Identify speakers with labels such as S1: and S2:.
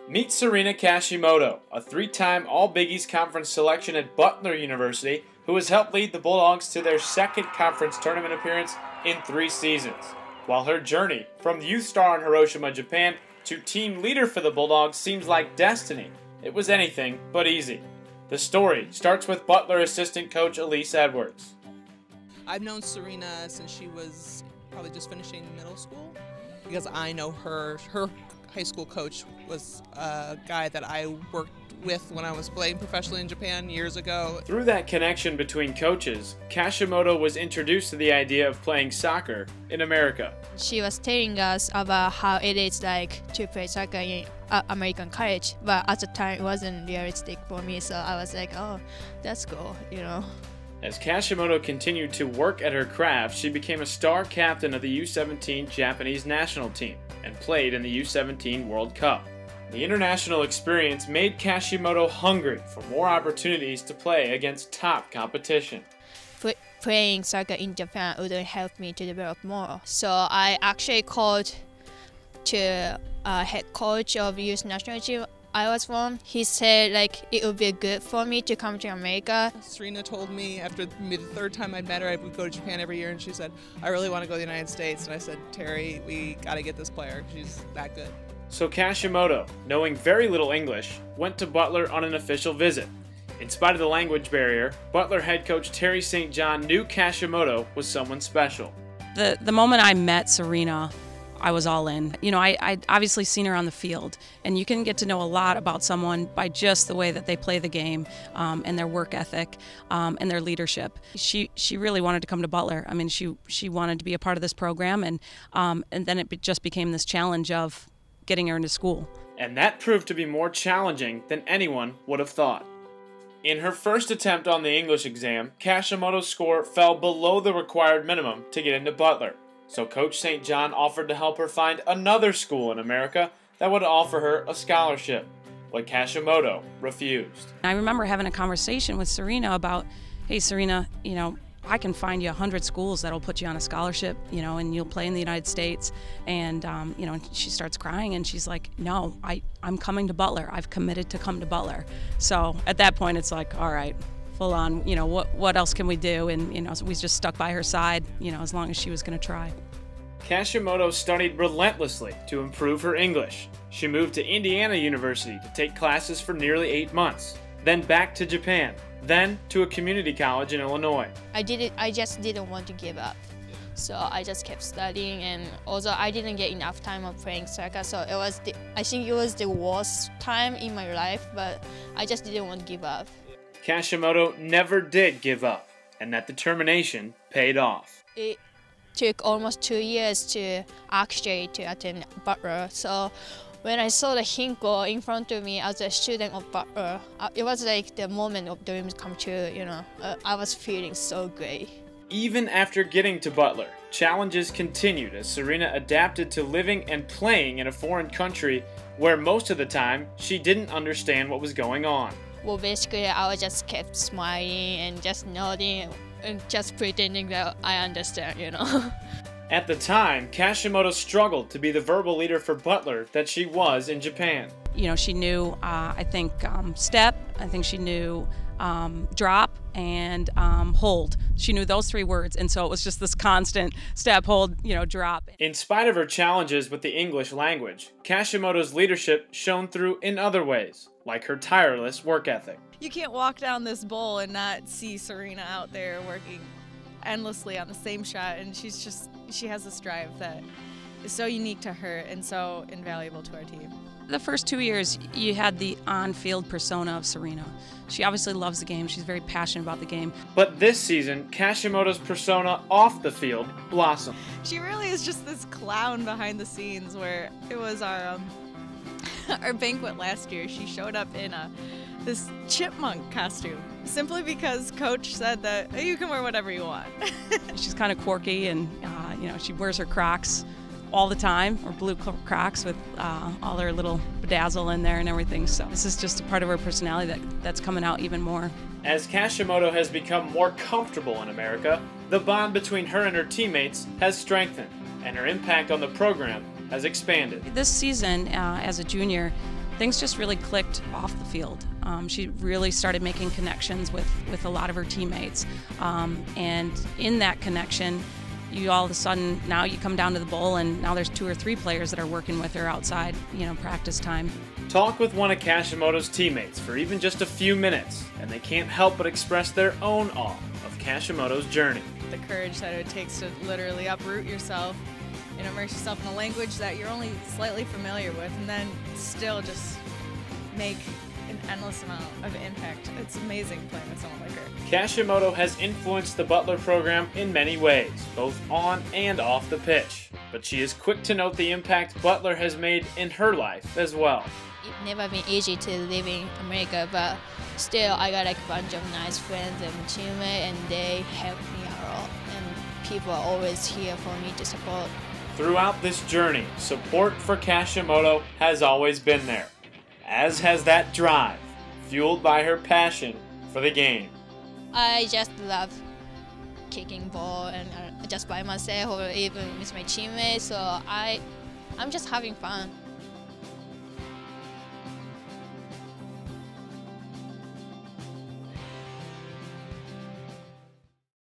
S1: Meet Serina Kashimoto, a three-time All-Big East Conference selection at Butler University who has helped lead the Bulldogs to their second conference tournament appearance in 3 seasons. While her journey from youth star in Hiroshima, Japan to team leader for the Bulldogs seems like destiny, it was anything but easy. The story starts with Butler assistant coach Elise Edwards.
S2: I've known Serina since she was probably just finishing middle school because I know her high school coach was a guy that I worked with when I was playing professionally in Japan years ago.
S1: Through that connection between coaches, Kashimoto was introduced to the idea of playing soccer in America.
S3: She was telling us about how it is like to play soccer in American college, but at the time it wasn't realistic for me, so I was like, oh, that's cool, you know.
S1: As Kashimoto continued to work at her craft, she became a star captain of the U17 Japanese national team and played in the U17 World Cup. The international experience made Kashimoto hungry for more opportunities to play against top competition.
S3: Playing soccer in Japan wouldn't help me to develop more, so I actually called to head coach of youth national team I was from. He said like it would be good for me to come to America.
S2: Serina told me after maybe the 3rd time I'd met her, I would go to Japan every year, and she said, I really want to go to the United States. And I said, Tari, we got to get this player. She's that good.
S1: So Kashimoto, knowing very little English, went to Butler on an official visit. In spite of the language barrier, Butler head coach Terry St. John knew Kashimoto was someone special.
S4: The moment I met Serina, I was all in. You know, I'd obviously seen her on the field, and you can get to know a lot about someone by just the way that they play the game and their work ethic and their leadership. She really wanted to come to Butler. I mean, she wanted to be a part of this program, and then it just became this challenge of getting her into school.
S1: And that proved to be more challenging than anyone would have thought. In her first attempt on the English exam, Kashimoto's score fell below the required minimum to get into Butler. So Coach St. John offered to help her find another school in America that would offer her a scholarship, but Kashimoto refused.
S4: I remember having a conversation with Serina about, hey Serina, you know, I can find you 100 schools that'll put you on a scholarship, you know, and you'll play in the United States. And, you know, she starts crying and she's like, no, I'm coming to Butler. I've committed to come to Butler. So at that point, it's like, all right, full on, you know, what else can we do? And, you know, we just stuck by her side, you know, as long as she was going to try.
S1: Kashimoto studied relentlessly to improve her English. She moved to Indiana University to take classes for nearly 8 months, then back to Japan, then to a community college in Illinois.
S3: I just didn't want to give up. So I just kept studying, and also I didn't get enough time of playing soccer, so I think it was the worst time in my life, but I just didn't want to give up.
S1: Kashimoto never did give up, and that determination paid off.
S3: It took almost 2 years to attend Butler, so when I saw the Hinko in front of me as a student of Butler, it was like the moment of dreams come true, you know. I was feeling so great.
S1: Even after getting to Butler, challenges continued as Serina adapted to living and playing in a foreign country where most of the time she didn't understand what was going on.
S3: Well, basically, I just kept smiling and just nodding and just pretending that I understand, you know.
S1: At the time, Kashimoto struggled to be the verbal leader for Butler that she was in Japan.
S4: You know, she knew, I think, step, I think she knew drop, and hold. She knew those 3 words, and so it was just this constant step, hold, you know, drop.
S1: In spite of her challenges with the English language, Kashimoto's leadership shone through in other ways, like her tireless work ethic.
S5: You can't walk down this bowl and not see Serina out there working endlessly on the same shot, and she has this drive that is so unique to her and so invaluable to our team.
S4: The first 2 years, you had the on-field persona of Serina. She obviously loves the game. She's very passionate about the game.
S1: But this season, Kashimoto's persona off the field blossomed.
S5: She really is just this clown behind the scenes, where it was our banquet last year. She showed up in this chipmunk costume, simply because Coach said that, hey, you can wear whatever you want.
S4: She's kind of quirky, and you know, she wears her Crocs all the time, or blue Crocs with all her little bedazzle in there and everything. So this is just a part of her personality that's coming out even more.
S1: As Kashimoto has become more comfortable in America, the bond between her and her teammates has strengthened, and her impact on the program has expanded.
S4: This season, as a junior, things just really clicked off the field. She really started making connections with a lot of her teammates. And in that connection, you all of a sudden, now you come down to the bowl and now there's 2 or 3 players that are working with her outside, practice time.
S1: Talk with one of Kashimoto's teammates for even just a few minutes, and they can't help but express their own awe of Kashimoto's journey.
S5: The courage that it takes to literally uproot yourself and immerse yourself in a language that you're only slightly familiar with, and then still just make an endless amount of impact. It's amazing playing with someone like her.
S1: Kashimoto has influenced the Butler program in many ways, both on and off the pitch. But she is quick to note the impact Butler has made in her life as well.
S3: It's never been easy to live in America, but still I got like a bunch of nice friends and teammates, and they help me a lot, and people are always here for me to support.
S1: Throughout this journey, support for Kashimoto has always been there, as has that drive, fueled by her passion for the game.
S3: I just love kicking ball, and just by myself or even with my teammates, so I'm just having fun.